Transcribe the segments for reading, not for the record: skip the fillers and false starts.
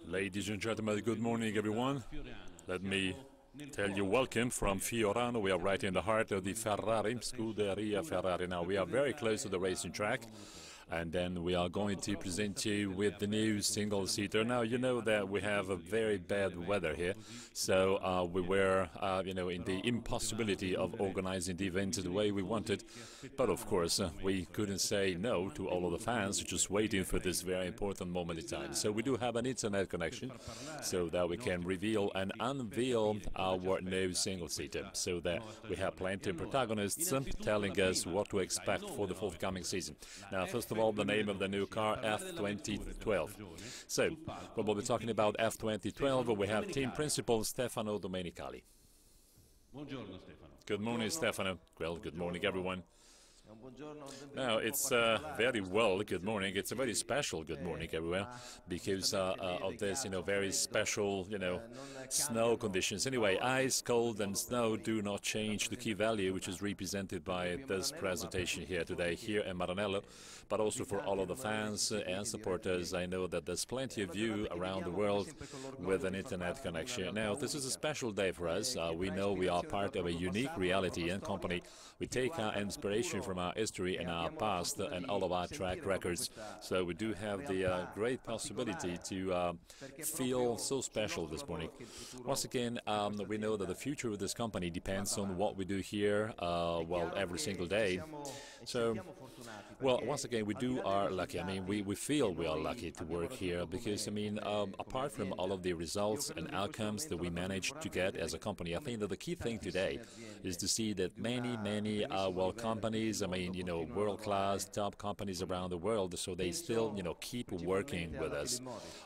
Ladies and gentlemen, good morning, everyone. Let me tell you welcome from Fiorano. We are right in the heart of the Ferrari, Scuderia Ferrari. Now, we are very close to the racing track. And then we are going to present you with the new single-seater. Now, you know that we have a very bad weather here, so we were, in the impossibility of organizing the event the way we wanted. But of course, we couldn't say no to all of the fans just waiting for this very important moment in time. So we do have an internet connection so that we can reveal and unveil our new single-seater, so that we have plenty of protagonists telling us what to expect for the forthcoming season. Now, first of all, the name of the new car, F2012. So, when we'll be talking about F2012, we have team principal Stefano Domenicali. Good morning, Stefano. Well, good morning, everyone. Now, it's very well, good morning. It's a very special good morning everywhere because of this, very special, snow conditions. Anyway, ice, cold and snow do not change the key value, which is represented by this presentation here today, here in Maranello, but also for all of the fans and supporters. I know that there's plenty of you around the world with an internet connection. Now, this is a special day for us. We know we are part of a unique reality and company. We take our inspiration from our history and our past and all of our track records. So we do have the great possibility to feel so special this morning. Once again, we know that the future of this company depends on what we do here, every single day. So, once again, we are lucky. We feel we are lucky to work here because, apart from all of the results and outcomes that we managed to get as a company, I think that the key thing today is to see that many companies, world-class top companies around the world, so they still, keep working with us.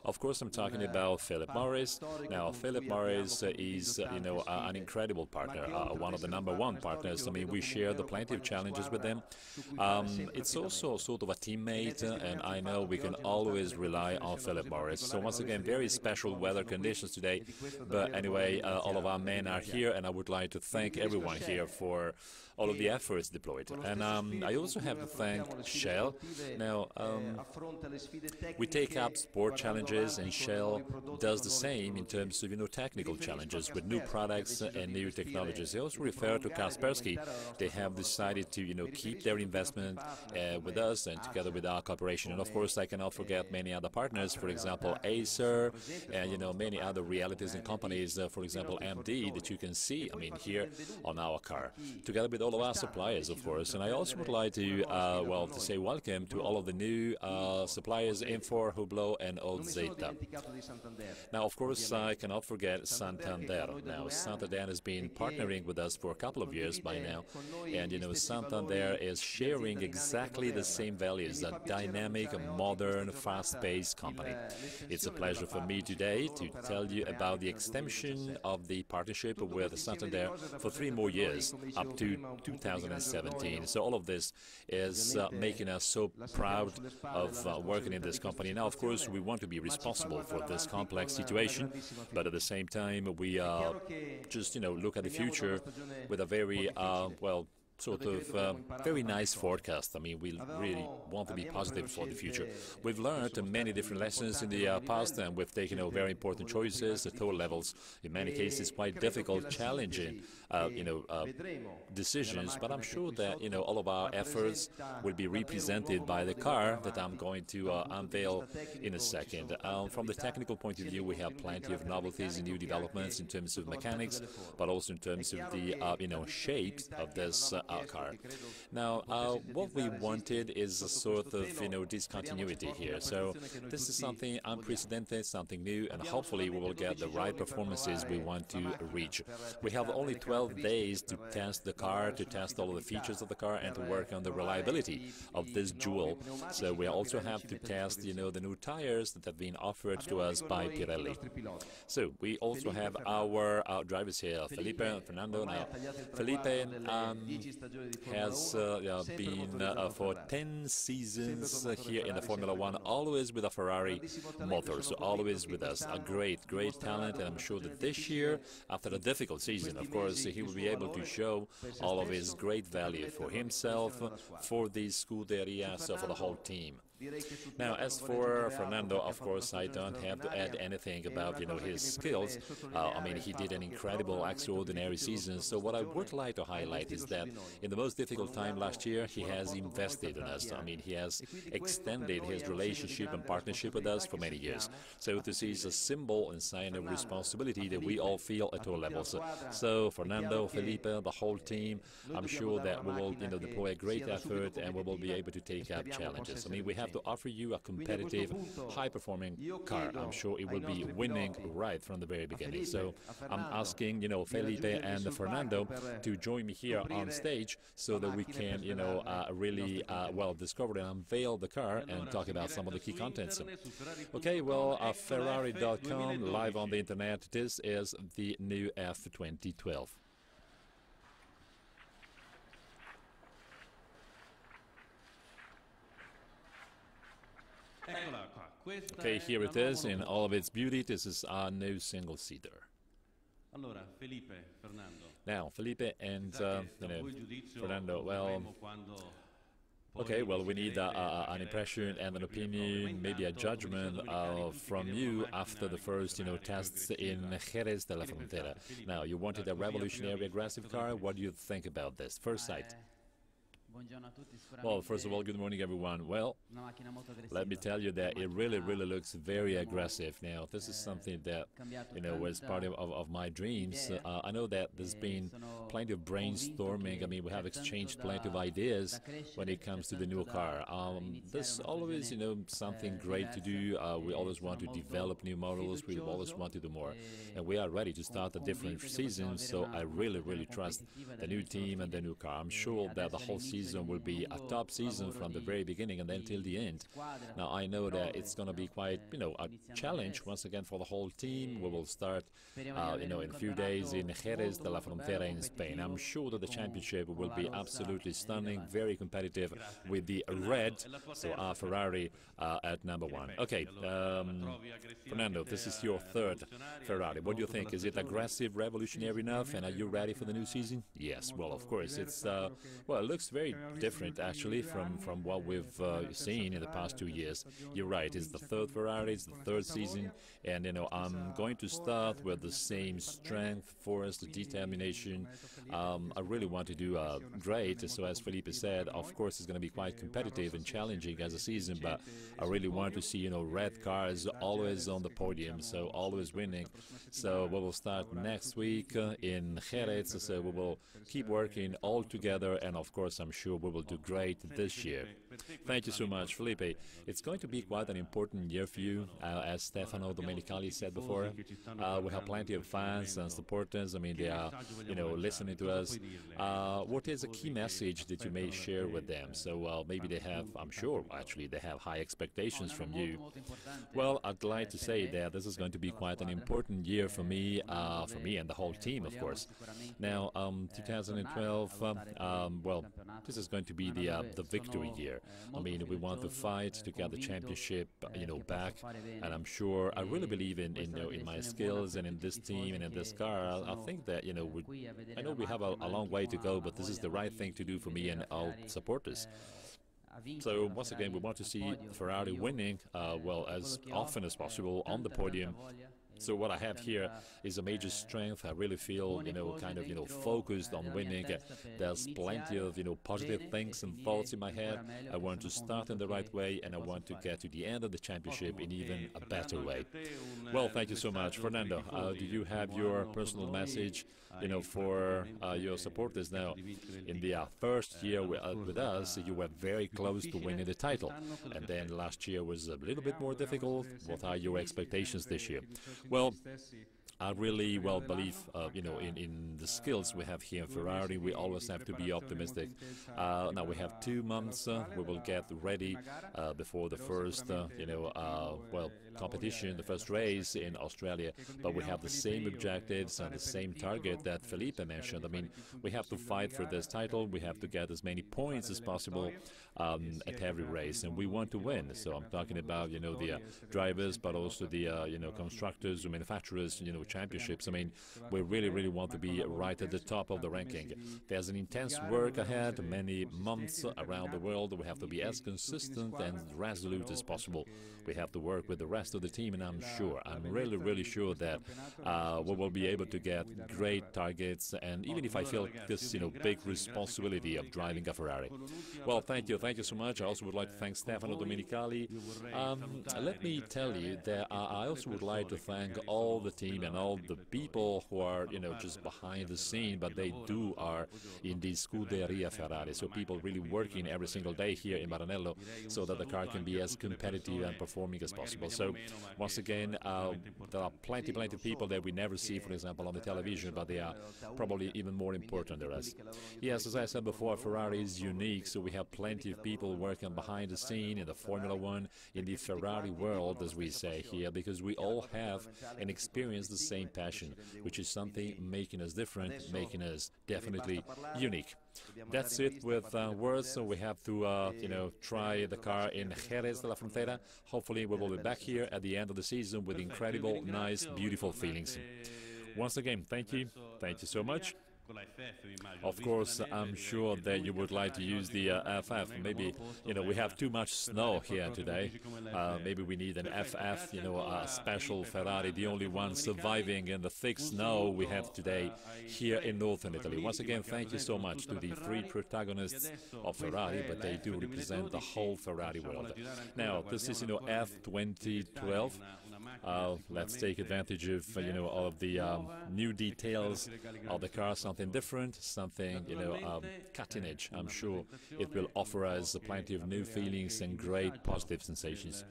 Of course, I'm talking about Philip Morris. Now, Philip Morris is, an incredible partner, one of the #1 partners. We share plenty of challenges with them. It's also sort of a teammate, and I know we can always rely on Philip Morris. So once again, very special weather conditions today. But anyway, all of our men are here, and I would like to thank everyone here for all of the efforts deployed. And I also have to thank Shell. Now, we take up sport challenges, and Shell does the same in terms of, technical challenges with new products and new technologies. I also refer to Kaspersky. They have decided to, keep their investment with us and together with our cooperation. And of course, I cannot forget many other partners, for example, Acer, and, many other realities and companies, for example, MD, that you can see, here on our car, together with all of our suppliers, of course. And I also would like to, to say welcome to all of the new suppliers, Infor, Hublot, and Ozeta. Now, of course, I cannot forget Santander. Now, Santander has been partnering with us for a couple of years by now, and, Santander is sharing exactly the same values, a dynamic, modern, fast-paced company. It's a pleasure for me today to tell you about the extension of the partnership with Santander for 3 more years, up to 2017. So all of this is making us so proud of working in this company. Now, of course, we want to be responsible for this complex situation, but at the same time, we just, look at the future with a very, very nice forecast. We really want to be positive for the future. We've learned many different lessons in the past, and we've taken very important choices at all levels. In many cases, quite difficult, challenging, decisions. But I'm sure that all of our efforts will be represented by the car that I'm going to unveil in a second. From the technical point of view, we have plenty of novelties and new developments in terms of mechanics, but also in terms of the shape of this car. Now, what we wanted is a sort of, discontinuity here. So this is something unprecedented, something new, and hopefully we will get the right performances we want to reach. We have only 12 days to test the car, to test all of the features of the car, and to work on the reliability of this jewel. So we also have to test, the new tires that have been offered to us by Pirelli. So we also have our drivers here, Felipe and Fernando. Now, Felipe has been for 10 seasons here in the Formula One, always with a Ferrari motor, so always with us. A great talent, and I'm sure that this year, after a difficult season, of course, he will be able to show all of his great value for himself, for the Scuderia, so for the whole team. Now, as for Fernando, of course, I don't have to add anything about, his skills. I mean, he did an incredible, extraordinary season. So what I would like to highlight is that in the most difficult time last year, he has invested in us. I mean, he has extended his relationship and partnership with us for many years. So this is a symbol and sign of responsibility that we all feel at all levels. So Fernando, Felipe, the whole team, I'm sure that we will, deploy a great effort and we will be able to take up challenges. I mean, we have to offer you a competitive, high-performing car. I'm sure it will be winning right from the very beginning. So I'm asking, Felipe and Fernando to join me here on stage so that we can, really, discover and unveil the car and talk about some of the key contents. Okay, well, Ferrari.com, live on the internet. This is the new F2012. Okay, here it is in all of its beauty. This is our new single-seater. Now, Felipe and Fernando, well, okay, well, we need an impression and an opinion, maybe a judgment from you after the first, tests in Jerez de la Frontera. Now, you wanted a revolutionary, aggressive car. What do you think about this? First sight. Well, first of all, good morning, everyone. Well, let me tell you that it really, really looks very aggressive. Now, this is something that, was part of my dreams. I know that there's been plenty of brainstorming. I mean, we have exchanged plenty of ideas when it comes to the new car. There's always, something great to do. We always want to develop new models. We always want to do more. And we are ready to start a different season, so I really, really trust the new team and the new car. I'm sure that the whole season will be a top season from the very beginning and then till the end. Now, I know that it's going to be quite, a challenge once again for the whole team. We will start, in a few days in Jerez de la Frontera in Spain. I'm sure that the championship will be absolutely stunning, very competitive with the red, so our Ferrari at number 1. Okay, Fernando, this is your third Ferrari. What do you think? Is it aggressive, revolutionary enough, and are you ready for the new season? Yes, well, of course. It's, well, it looks very different, actually, from what we've seen in the past 2 years. You're right, it's the third Ferrari, it's the third season, and, I'm going to start with the same strength, force, determination. I really want to do great, so as Felipe said, of course, it's going to be quite competitive and challenging as a season, but I really want to see, red cars always on the podium, so always winning. So we will start next week in Jerez, so we will keep working all together, and of course, I'm sure we will do great this year. Thank you so much, Felipe. It's going to be quite an important year for you, as Stefano Domenicali said before. We have plenty of fans and supporters. I mean, they are, listening to us. What is a key message that you may share with them? So maybe they have, I'm sure, actually, they have high expectations from you. Well, I'd like to say that this is going to be quite an important year for me and the whole team, of course. Now, 2012, well, this is going to be the victory year. I mean, we want to fight to get the championship, back, and I'm sure, I really believe in my skills and in this team and in this car. I think that, I know we have a long way to go, but this is the right thing to do for me and all supporters. So once again, we want to see Ferrari winning, well, as often as possible on the podium. So what I have here is a major strength. I really feel, kind of, focused on winning. There's plenty of, positive things and thoughts in my head. I want to start in the right way, and I want to get to the end of the championship in even a better way. Well, thank you so much. Fernando, do you have your personal message, for your supporters now? In the first year with us, you were very close to winning the title, and then last year was a little bit more difficult. What are your expectations this year? Well, I really believe, in the skills we have here in Ferrari. We always have to be optimistic. Now we have 2 months. We will get ready before the first, competition, the first race in Australia. But we have the same objectives and the same target that Felipe mentioned. I mean, we have to fight for this title. We have to get as many points as possible at every race, and we want to win. So I'm talking about, the drivers, but also the, constructors, the manufacturers, championships. I mean, we really want to be right at the top of the ranking. There's an intense work ahead, many months around the world. We have to be as consistent and resolute as possible. We have to work with the rest of the team, and I'm really sure that we will be able to get great targets, and even if I feel this, big responsibility of driving a Ferrari. Well, thank you so much. I also would like to thank Stefano Domenicali. Let me tell you that I also would like to thank all the team and all the people who are, just behind the scene, but they are in the Scuderia Ferrari. So people really working every single day here in Maranello so that the car can be as competitive and performing as possible. So once again, there are plenty of people that we never see, for example, on the television, but they are probably even more important than us. Yes, as I said before, Ferrari is unique, so we have plenty of people working behind the scene in the Formula One, in the Ferrari world, as we say here, because we all have and experience the same passion, which is something making us different, making us definitely unique. That's it with words, so we have to, try the car in Jerez de la Frontera. Hopefully we will be back here at the end of the season with incredible, nice, beautiful feelings. Once again, thank you so much. Of course, I'm sure that you would like to use the FF. Maybe, we have too much snow here today. Maybe we need an FF, a special Ferrari, the only one surviving in the thick snow we have today here in northern Italy. Once again, thank you so much to the three protagonists of Ferrari, but they do represent the whole Ferrari world. Now, this is, F2012. Let's take advantage of, of the new details of the car, something different, something, cutting edge. I'm sure it will offer us plenty of new feelings and great positive sensations.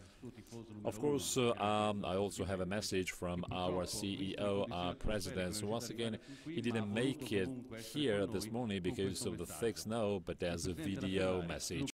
Of course, I also have a message from our CEO, our president. So once again, he didn't make it here this morning because of the thick snow, but there's a video message